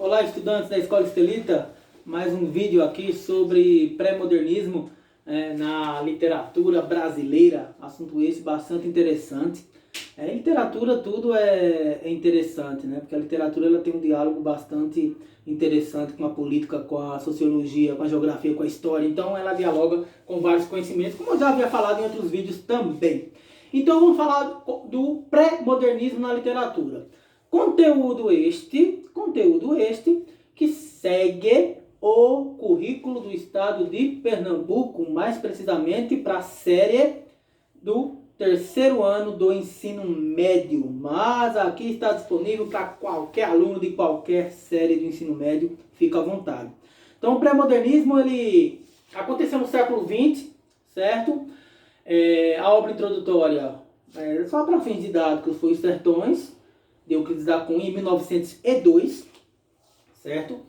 Olá, estudantes da Escola Estelita, mais um vídeo aqui sobre pré-modernismo na literatura brasileira, assunto esse bastante interessante. Literatura tudo é interessante, né? Porque a literatura ela tem um diálogo bastante interessante com a política, com a sociologia, com a geografia, com a história. Então ela dialoga com vários conhecimentos, como eu já havia falado em outros vídeos também. Então vamos falar do pré-modernismo na literatura. Conteúdo este que segue o currículo do estado de Pernambuco, mais precisamente para a série do terceiro ano do ensino médio. Mas aqui está disponível para qualquer aluno de qualquer série do ensino médio, fica à vontade. Então o pré-modernismo ele aconteceu no século XX, certo? A obra introdutória, só para fins didáticos, foi Os Sertões, de Euclides da Cunha, em 1902, certo?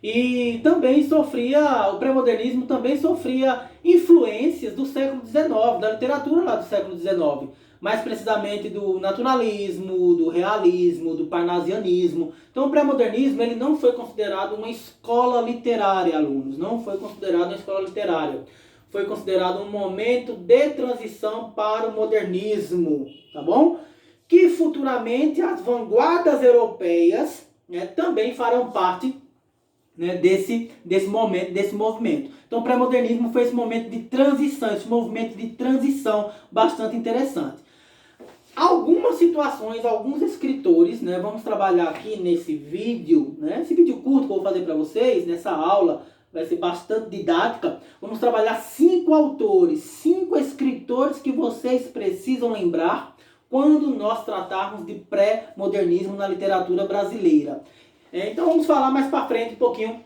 E também o pré-modernismo também sofria influências do século XIX, da literatura lá do século XIX, mais precisamente do naturalismo, do realismo, do parnasianismo. Então o pré-modernismo ele não foi considerado uma escola literária, alunos, não foi considerado uma escola literária. Foi considerado um momento de transição para o modernismo, tá bom? Que futuramente as vanguardas europeias, né, também farão parte, né, desse momento, desse movimento. Então o pré-modernismo foi esse momento de transição, esse movimento de transição bastante interessante. Algumas situações, alguns escritores, né, vamos trabalhar aqui nesse vídeo, né, esse vídeo curto que eu vou fazer para vocês, nessa aula, vai ser bastante didática. Vamos trabalhar 5 autores, 5 escritores que vocês precisam lembrar quando nós tratarmos de pré-modernismo na literatura brasileira. Então vamos falar mais para frente um pouquinho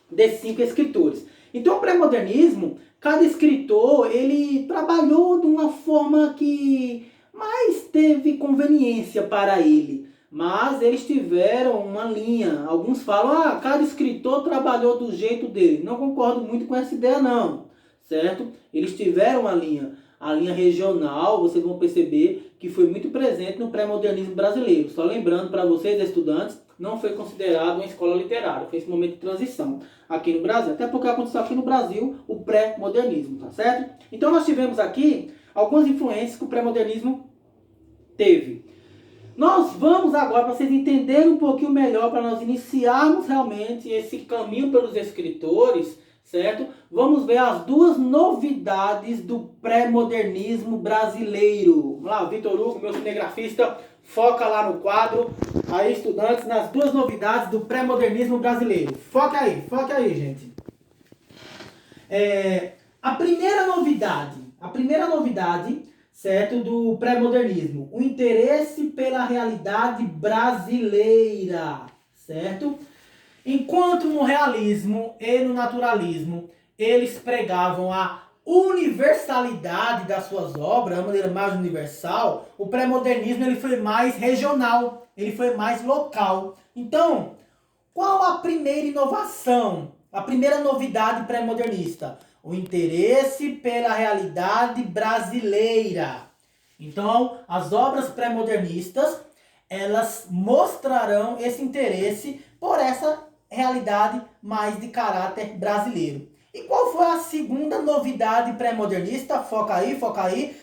desses 5 escritores. Então o pré-modernismo, cada escritor, ele trabalhou de uma forma que mais teve conveniência para ele. Mas eles tiveram uma linha. Alguns falam, cada escritor trabalhou do jeito dele. Não concordo muito com essa ideia não, certo? Eles tiveram uma linha. A linha regional, vocês vão perceber que foi muito presente no pré-modernismo brasileiro. Só lembrando para vocês, estudantes, não foi considerado uma escola literária. Foi esse momento de transição aqui no Brasil. Até porque aconteceu aqui no Brasil o pré-modernismo, tá certo? Então nós tivemos aqui algumas influências que o pré-modernismo teve. Nós vamos agora, para vocês entenderem um pouquinho melhor, para nós iniciarmos realmente esse caminho pelos escritores, certo? Vamos ver as 2 novidades do pré-modernismo brasileiro. Vamos lá, Vitor Hugo, meu cinegrafista, foca lá no quadro. Aí, estudantes, nas 2 novidades do pré-modernismo brasileiro. Foca aí, gente. A primeira novidade, certo, do pré-modernismo, o interesse pela realidade brasileira, certo? Enquanto no realismo e no naturalismo eles pregavam a universalidade das suas obras, a maneira mais universal, o pré-modernismo ele foi mais regional, ele foi mais local. Então, qual a primeira inovação, a primeira novidade pré-modernista? O interesse pela realidade brasileira. Então, as obras pré-modernistas, elas mostrarão esse interesse por essa realidade mais de caráter brasileiro. E qual foi a segunda novidade pré-modernista? Foca aí.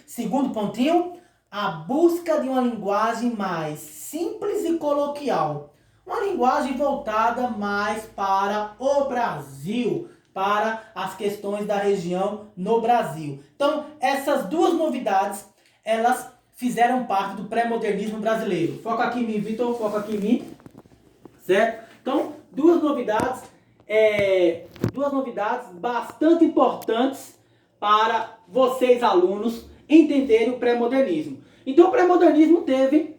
Segundo pontinho, a busca de uma linguagem mais simples e coloquial. Uma linguagem voltada mais para o Brasil, para as questões da região no Brasil. Então, essas 2 novidades, elas fizeram parte do pré-modernismo brasileiro. Foca aqui em mim, Vitor, foca aqui em mim. Certo? Então, 2 novidades bastante importantes para vocês, alunos, entenderem o pré-modernismo. Então, o pré-modernismo teve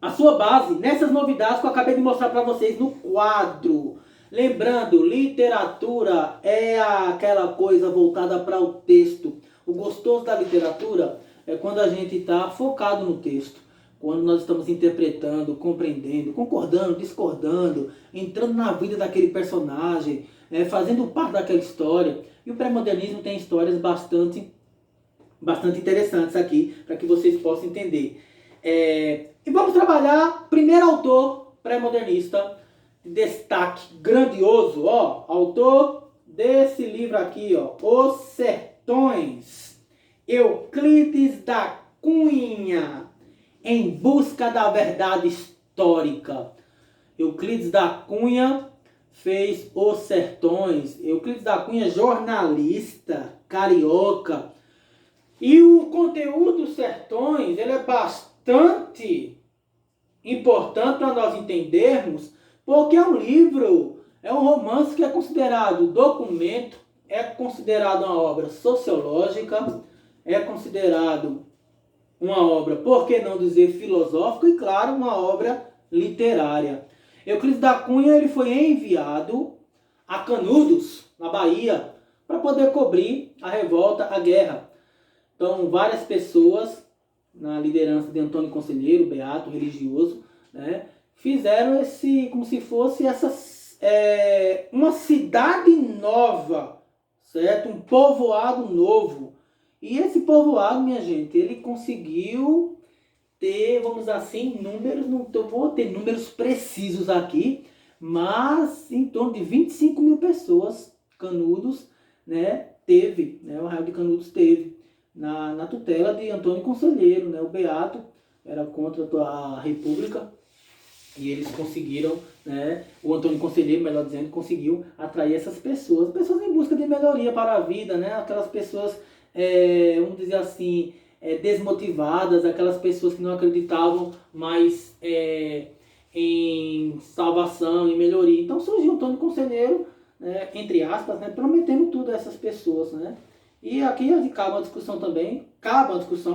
a sua base nessas novidades que eu acabei de mostrar para vocês no quadro. Lembrando, literatura é aquela coisa voltada para o texto. O gostoso da literatura é quando a gente está focado no texto. Quando nós estamos interpretando, compreendendo, concordando, discordando, entrando na vida daquele personagem, fazendo parte daquela história. E o pré-modernismo tem histórias bastante interessantes aqui, para que vocês possam entender. E vamos trabalhar, primeiro autor pré-modernista, de destaque grandioso, ó, autor desse livro aqui, ó, Os Sertões, Euclides da Cunha, Em Busca da Verdade Histórica. Euclides da Cunha fez Os Sertões. Euclides da Cunha, jornalista, carioca. E o conteúdo dos Sertões, ele é bastante importante para nós entendermos, porque é um livro, é um romance que é considerado documento, é considerado uma obra sociológica, é considerado uma obra, por que não dizer filosófica, e claro, uma obra literária. Euclides da Cunha ele foi enviado a Canudos, na Bahia, para poder cobrir a revolta, a guerra. Então, várias pessoas, na liderança de Antônio Conselheiro, beato, religioso, né, fizeram esse, como se fosse uma cidade nova, certo? Um povoado novo. E esse povoado, minha gente, ele conseguiu ter, vamos dizer assim, números, não vou ter números precisos aqui, mas em torno de 25 mil pessoas, Canudos, né, teve, né, o Arraial de Canudos teve, na tutela de Antônio Conselheiro, né, o beato era contra a República, e eles conseguiram, né, o Antônio Conselheiro, melhor dizendo, conseguiu atrair essas pessoas em busca de melhoria para a vida, né, aquelas pessoas, vamos dizer assim, desmotivadas, aquelas pessoas que não acreditavam mais em salvação, em melhoria. Então surgiu o Antônio Conselheiro, né, entre aspas, né, prometendo tudo a essas pessoas, né. E aqui cabe uma discussão também,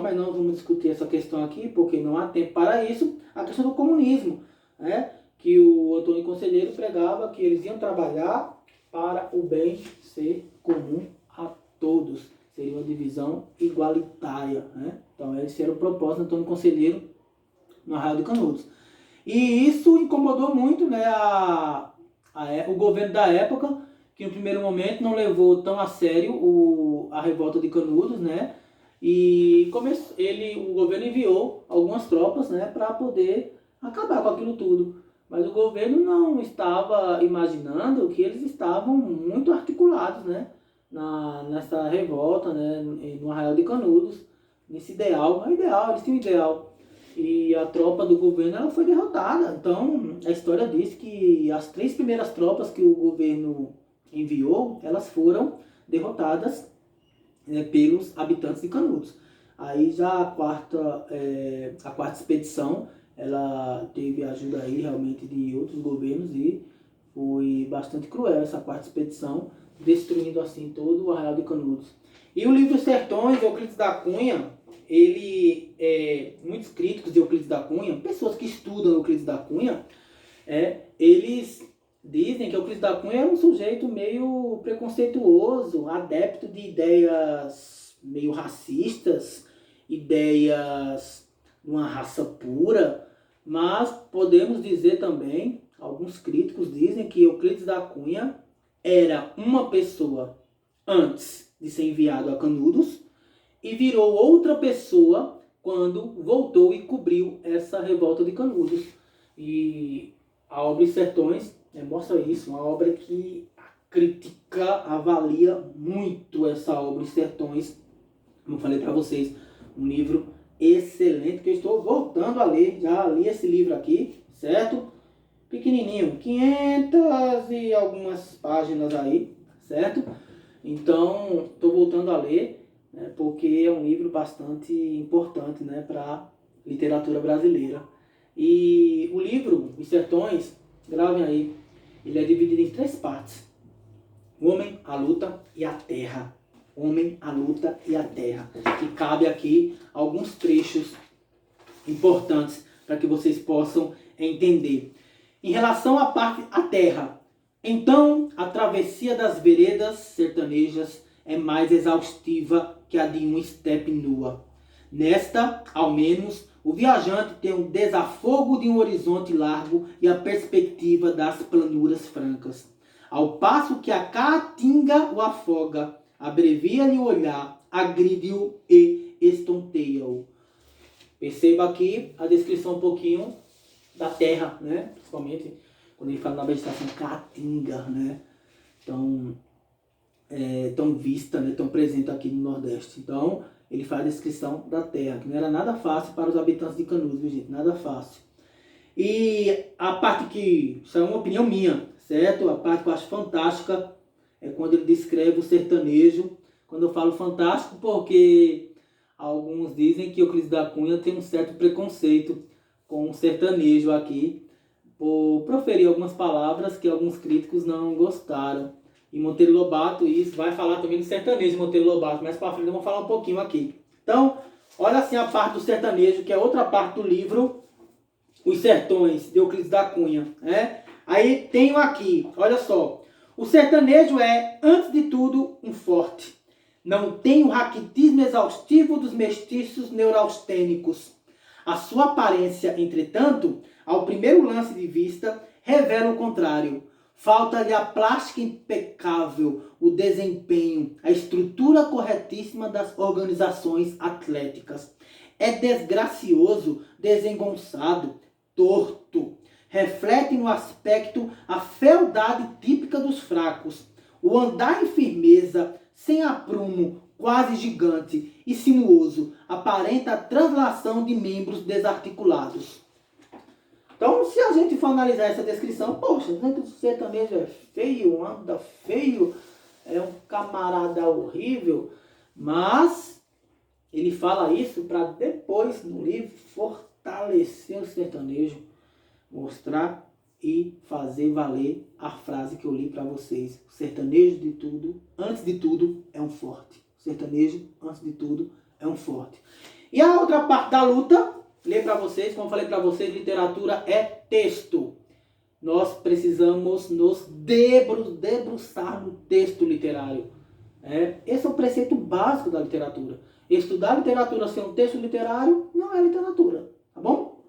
mas não vamos discutir essa questão aqui, porque não há tempo para isso, a questão do comunismo, né, que o Antônio Conselheiro pregava que eles iam trabalhar para o bem ser comum a todos. Seria uma divisão igualitária, né? Então esse era o propósito do Antônio Conselheiro no Arraial de Canudos. E isso incomodou muito, né, o governo da época, que no primeiro momento não levou tão a sério a revolta de Canudos, né? E o governo enviou algumas tropas, né, para poder acabar com aquilo tudo. Mas o governo não estava imaginando que eles estavam muito articulados, né, nessa revolta, né, no Arraial de Canudos, nesse ideal. Eles tinham um ideal. E a tropa do governo ela foi derrotada. Então, a história diz que as 3 primeiras tropas que o governo enviou, elas foram derrotadas, né, pelos habitantes de Canudos. Aí já a quarta expedição, ela teve ajuda aí realmente de outros governos e foi bastante cruel essa quarta expedição, destruindo assim todo o Arraial de Canudos. E o livro Sertões, Euclides da Cunha, muitos críticos de Euclides da Cunha, pessoas que estudam Euclides da Cunha, eles dizem que Euclides da Cunha era um sujeito meio preconceituoso, adepto de ideias meio racistas, ideias de uma raça pura, mas podemos dizer também, alguns críticos dizem que Euclides da Cunha era uma pessoa antes de ser enviado a Canudos e virou outra pessoa quando voltou e cobriu essa revolta de Canudos. E a obra Os Sertões mostra isso, uma obra que a crítica avalia muito essa obra Os Sertões. Como eu falei para vocês, um livro excelente que eu estou voltando a ler. Já li esse livro aqui, certo? Pequenininho, 500 e algumas páginas aí, certo? Então, estou voltando a ler, né, porque é um livro bastante importante, né, para a literatura brasileira. E o livro, Os Sertões, gravem aí, ele é dividido em 3 partes. O homem, a luta e a terra. O homem, a luta e a terra. E cabe aqui alguns trechos importantes para que vocês possam entender. Em relação à parte a terra, então a travessia das veredas sertanejas é mais exaustiva que a de uma estepe nua. Nesta, ao menos, o viajante tem um desafogo de um horizonte largo e a perspectiva das planuras francas. Ao passo que a caatinga o afoga, abrevia-lhe o olhar, agride-o e estonteia-o. Perceba aqui a descrição um pouquinho da terra, né? Principalmente quando ele fala na vegetação caatinga, né? Tão vista, né? Tão presente aqui no Nordeste. Então, ele faz a descrição da terra, que não era nada fácil para os habitantes de Canudos, viu, gente? Nada fácil. E a parte que, isso é uma opinião minha, certo? A parte que eu acho fantástica é quando ele descreve o sertanejo. Quando eu falo fantástico, porque alguns dizem que Euclides da Cunha tem um certo preconceito com o sertanejo aqui, por proferir algumas palavras que alguns críticos não gostaram. E Monteiro Lobato, isso vai falar também do sertanejo de Monteiro Lobato, mais para frente eu vou falar um pouquinho aqui. Então, olha assim a parte do sertanejo, que é outra parte do livro, Os Sertões, de Euclides da Cunha. Né? Aí tenho aqui, olha só, o sertanejo é, antes de tudo, um forte. Não tem o raquitismo exaustivo dos mestiços neuraustênicos. A sua aparência, entretanto, ao primeiro lance de vista, revela o contrário. Falta-lhe a plástica impecável, o desempenho, a estrutura corretíssima das organizações atléticas. É desgracioso, desengonçado, torto. Reflete no aspecto a fealdade típica dos fracos. O andar em firmeza, sem aprumo, quase gigante e sinuoso, aparenta a translação de membros desarticulados. Então, se a gente for analisar essa descrição, poxa, o sertanejo é feio, anda feio, é um camarada horrível, mas ele fala isso para depois, no livro, fortalecer o sertanejo, mostrar e fazer valer a frase que eu li para vocês. O sertanejo de tudo, antes de tudo, é um forte. O sertanejo, antes de tudo, é um forte. E a outra parte da luta, ler para vocês, como eu falei para vocês, literatura é texto. Nós precisamos nos debruçar no texto literário. Esse é o preceito básico da literatura. Estudar literatura sem um texto literário não é literatura, tá bom?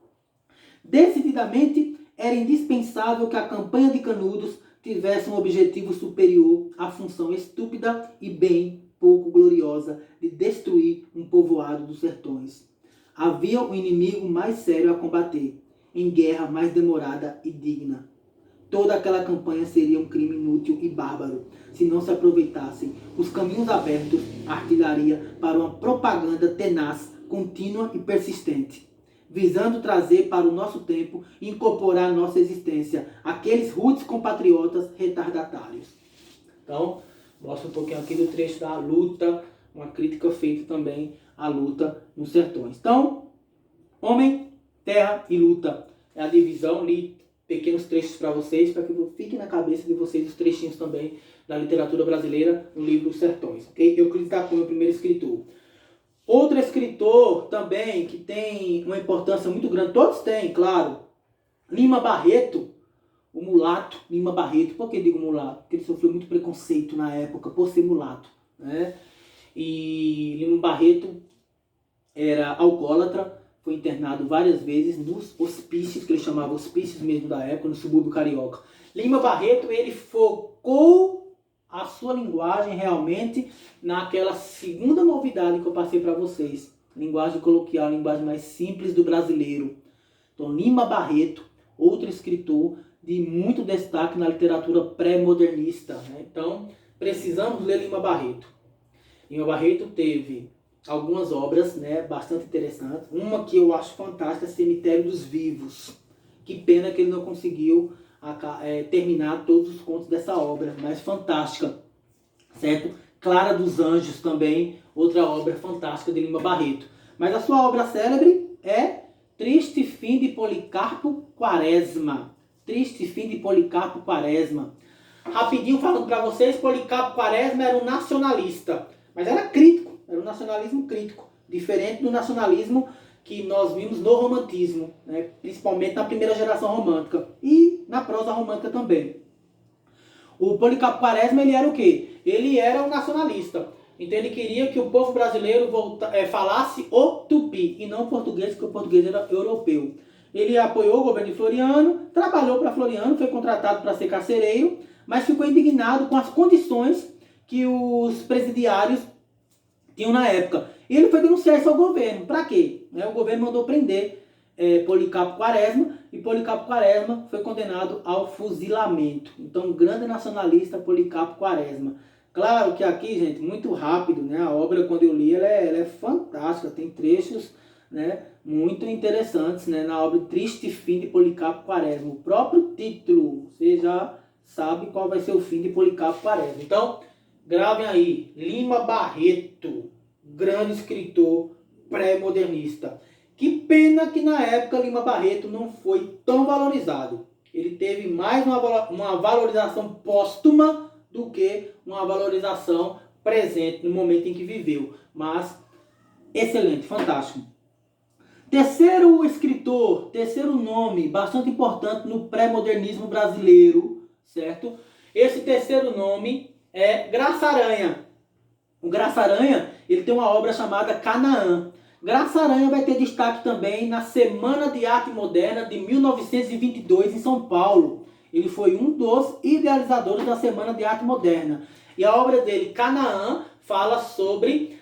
Decididamente, era indispensável que a campanha de Canudos tivesse um objetivo superior à função estúpida e bem pouco gloriosa de destruir um povoado dos sertões. Havia um inimigo mais sério a combater, em guerra mais demorada e digna. Toda aquela campanha seria um crime inútil e bárbaro, se não se aproveitassem os caminhos abertos à artilharia para uma propaganda tenaz, contínua e persistente, visando trazer para o nosso tempo e incorporar à nossa existência aqueles rudes compatriotas retardatários. Então, mostra um pouquinho aqui do trecho da luta, uma crítica feita também à luta nos sertões. Então, homem, terra e luta é a divisão. Li pequenos trechos para vocês, para que fiquem na cabeça de vocês os trechinhos também da literatura brasileira no livro Os Sertões. Okay? Euclides da Cunha, o primeiro escritor. Outro escritor também que tem uma importância muito grande, todos têm, claro, Lima Barreto, o mulato, Lima Barreto. Por que digo mulato? Porque ele sofreu muito preconceito na época por ser mulato. Né? E Lima Barreto era alcoólatra, foi internado várias vezes nos hospícios, que ele chamava hospícios mesmo da época, no subúrbio carioca. Lima Barreto, ele focou a sua linguagem realmente naquela segunda novidade que eu passei para vocês. Linguagem coloquial, linguagem mais simples do brasileiro. Então, Lima Barreto, outro escritor de muito destaque na literatura pré-modernista. Né? Então, precisamos ler Lima Barreto. Lima Barreto teve algumas obras, né, bastante interessantes. Uma que eu acho fantástica, Cemitério dos Vivos. Que pena que ele não conseguiu terminar todos os contos dessa obra, mas fantástica, certo? Clara dos Anjos também, outra obra fantástica de Lima Barreto. Mas a sua obra célebre é Triste Fim de Policarpo Quaresma. Triste Fim de Policarpo Quaresma. Rapidinho falando para vocês, Policarpo Quaresma era um nacionalista, mas era crítico, era um nacionalismo crítico, diferente do nacionalismo que nós vimos no romantismo, né? Principalmente na primeira geração romântica e na prosa romântica também. O Policarpo Quaresma, ele era o quê? Ele era um nacionalista. Então ele queria que o povo brasileiro falasse o tupi e não o português, porque o português era europeu. Ele apoiou o governo de Floriano, trabalhou para Floriano, foi contratado para ser carcereiro, mas ficou indignado com as condições que os presidiários tinham na época. E ele foi denunciar isso ao governo. Para quê? O governo mandou prender Policarpo Quaresma, e Policarpo Quaresma foi condenado ao fuzilamento. Então, grande nacionalista Policarpo Quaresma. Claro que aqui, gente, muito rápido, né? A obra, quando eu li, ela é fantástica, tem trechos, né, muito interessantes, né, na obra Triste Fim de Policarpo Quaresma. O próprio título, você já sabe qual vai ser o fim de Policarpo Quaresma. Então, gravem aí, Lima Barreto, grande escritor pré-modernista. Que pena que na época Lima Barreto não foi tão valorizado. Ele teve mais uma valorização póstuma do que uma valorização presente no momento em que viveu. Mas, excelente, fantástico. Terceiro escritor, terceiro nome bastante importante no pré-modernismo brasileiro, certo? Esse terceiro nome é Graça Aranha. O Graça Aranha, ele tem uma obra chamada Canaã. Graça Aranha vai ter destaque também na Semana de Arte Moderna de 1922 em São Paulo. Ele foi um dos idealizadores da Semana de Arte Moderna. E a obra dele, Canaã, fala sobre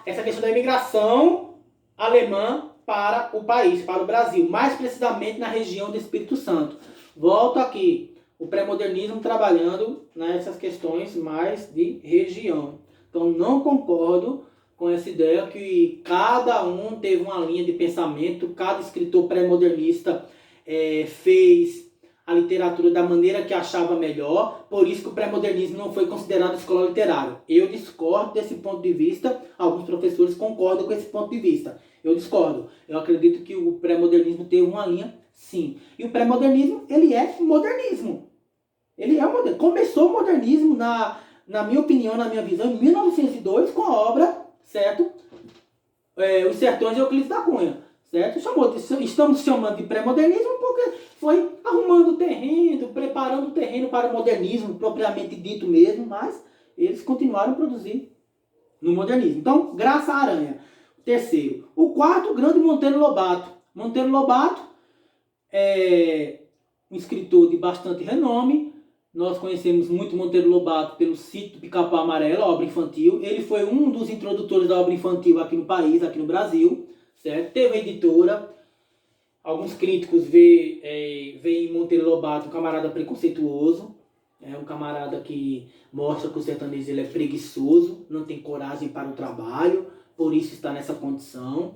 essa questão da imigração alemã para o país, para o Brasil, mais precisamente na região do Espírito Santo. Volto aqui, o pré-modernismo trabalhando nessas questões mais de região. Então não concordo com essa ideia que cada um teve uma linha de pensamento, cada escritor pré-modernista fez a literatura da maneira que achava melhor, por isso que o pré-modernismo não foi considerado escola literária. Eu discordo desse ponto de vista, alguns professores concordam com esse ponto de vista. Eu discordo. Eu acredito que o pré-modernismo teve uma linha, sim. E o pré-modernismo, ele é modernismo. Ele é modernismo. Começou o modernismo, na minha opinião, na minha visão, em 1902, com a obra, certo? Os Sertões de Euclides da Cunha, certo? Estamos chamando de pré-modernismo porque foi arrumando o terreno, preparando o terreno para o modernismo, propriamente dito mesmo, mas eles continuaram a produzir no modernismo. Então, Graça Aranha. Terceiro. O quarto, grande Monteiro Lobato. Monteiro Lobato é um escritor de bastante renome. Nós conhecemos muito Monteiro Lobato pelo Sítio do Pica-Pau Amarelo, a obra infantil. Ele foi um dos introdutores da obra infantil aqui no país, aqui no Brasil. Certo? Teve a editora. Alguns críticos veem em Monteiro Lobato um camarada preconceituoso. É um camarada que mostra que o sertanejo ele é preguiçoso, não tem coragem para o trabalho, por isso está nessa condição.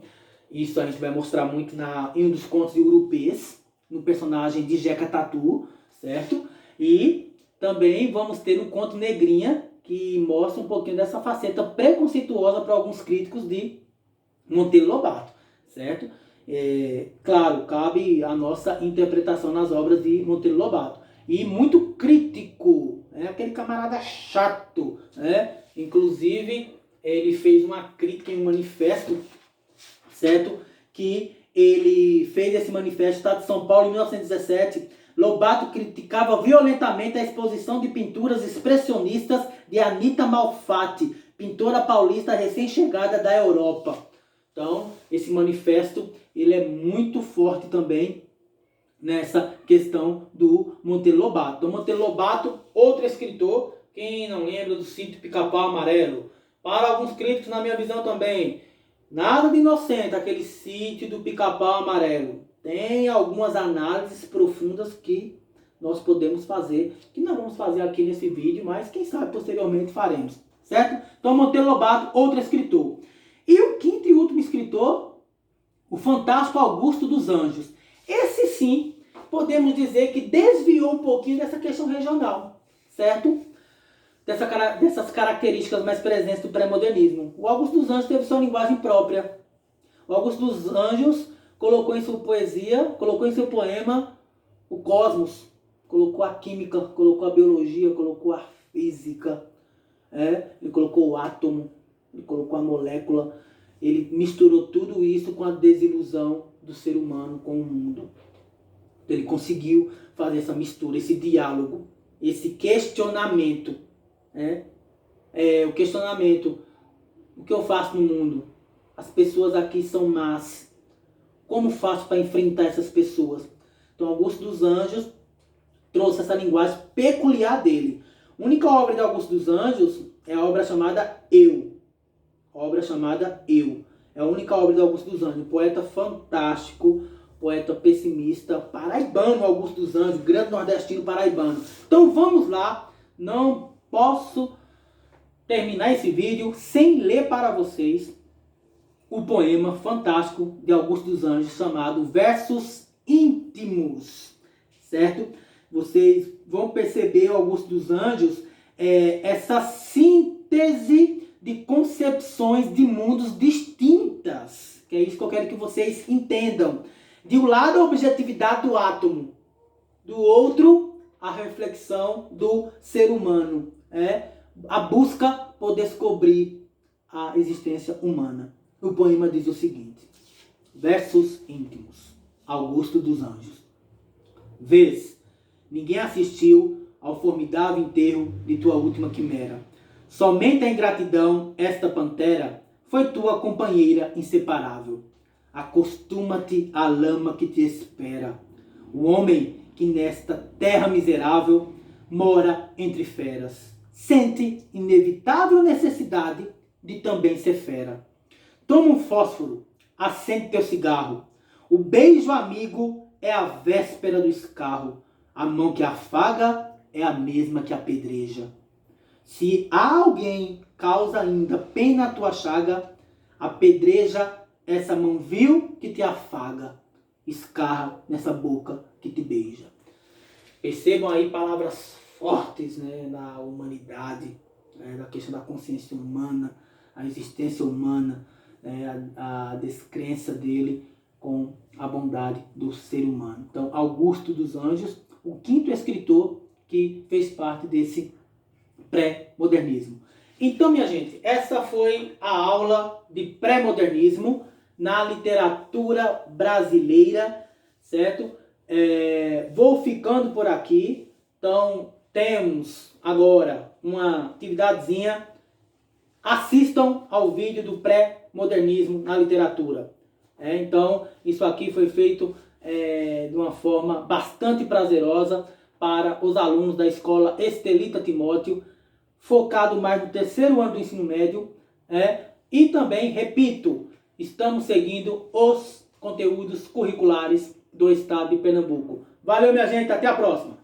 Isso a gente vai mostrar muito em um dos contos de Urupês, no personagem de Jeca Tatu, certo? E também vamos ter um conto Negrinha, que mostra um pouquinho dessa faceta preconceituosa para alguns críticos de Monteiro Lobato, certo? Claro, cabe a nossa interpretação nas obras de Monteiro Lobato. E muito crítico, aquele camarada chato, né? Inclusive, ele fez uma crítica em um manifesto, certo? Que ele fez esse manifesto, Estado de São Paulo, em 1917. Lobato criticava violentamente a exposição de pinturas expressionistas de Anita Malfatti, pintora paulista recém-chegada da Europa. Então, esse manifesto ele é muito forte também nessa questão do Monteiro Lobato. Então, Monteiro Lobato, outro escritor, quem não lembra do Sítio Pica-Pau Amarelo? Para alguns críticos, na minha visão também, nada de inocente aquele Sítio do Pica-Pau Amarelo. Tem algumas análises profundas que nós podemos fazer, que não vamos fazer aqui nesse vídeo, mas quem sabe posteriormente faremos, certo? Então, Monteiro Lobato, outro escritor. E o quinto e último escritor, o fantástico Augusto dos Anjos. Esse sim, podemos dizer que desviou um pouquinho dessa questão regional, certo? Dessas características mais presentes do pré-modernismo. O Augusto dos Anjos teve sua linguagem própria. O Augusto dos Anjos colocou em sua poesia, colocou em seu poema o cosmos, colocou a química, colocou a biologia, colocou a física, ele colocou o átomo, ele colocou a molécula, ele misturou tudo isso com a desilusão do ser humano com o mundo. Ele conseguiu fazer essa mistura, esse diálogo, esse questionamento. O questionamento: o que eu faço no mundo? As pessoas aqui são más. Como faço para enfrentar essas pessoas? Então, Augusto dos Anjos trouxe essa linguagem peculiar dele. A única obra de Augusto dos Anjos é a obra chamada Eu. A obra chamada Eu. É a única obra de Augusto dos Anjos. Um poeta fantástico, poeta pessimista paraibano, Augusto dos Anjos, grande nordestino paraibano. Então vamos lá, não posso terminar esse vídeo sem ler para vocês o poema fantástico de Augusto dos Anjos chamado Versos Íntimos, certo? Vocês vão perceber Augusto dos Anjos, essa síntese de concepções de mundos distintas, que é isso que eu quero que vocês entendam. De um lado a objetividade do átomo, do outro a reflexão do ser humano, a busca por descobrir a existência humana. O poema diz o seguinte: Versos Íntimos, Augusto dos Anjos. Vês, ninguém assistiu ao formidável enterro de tua última quimera. Somente a ingratidão, esta pantera, foi tua companheira inseparável. Acostuma-te à lama que te espera. O homem que nesta terra miserável mora entre feras sente inevitável necessidade de também ser fera. Toma um fósforo, acende teu cigarro. O beijo amigo é a véspera do escarro. A mão que afaga é a mesma que apedreja. Se há alguém causa ainda pena a tua chaga, apedreja essa mão vil que te afaga, escarra nessa boca que te beija. Percebam aí palavras fortes, né, na humanidade, da questão da consciência humana, a existência humana, a descrença dele com a bondade do ser humano. Então, Augusto dos Anjos, o quinto escritor que fez parte desse pré-modernismo. Então, minha gente, essa foi a aula de pré-modernismo na literatura brasileira, certo? Vou ficando por aqui. Então, temos agora uma atividadezinha. Assistam ao vídeo do pré-modernismo na literatura. Então, isso aqui foi feito de uma forma bastante prazerosa para os alunos da escola Estelita Timóteo, focado mais no terceiro ano do ensino médio. E também, repito, estamos seguindo os conteúdos curriculares do estado de Pernambuco. Valeu, minha gente, até a próxima!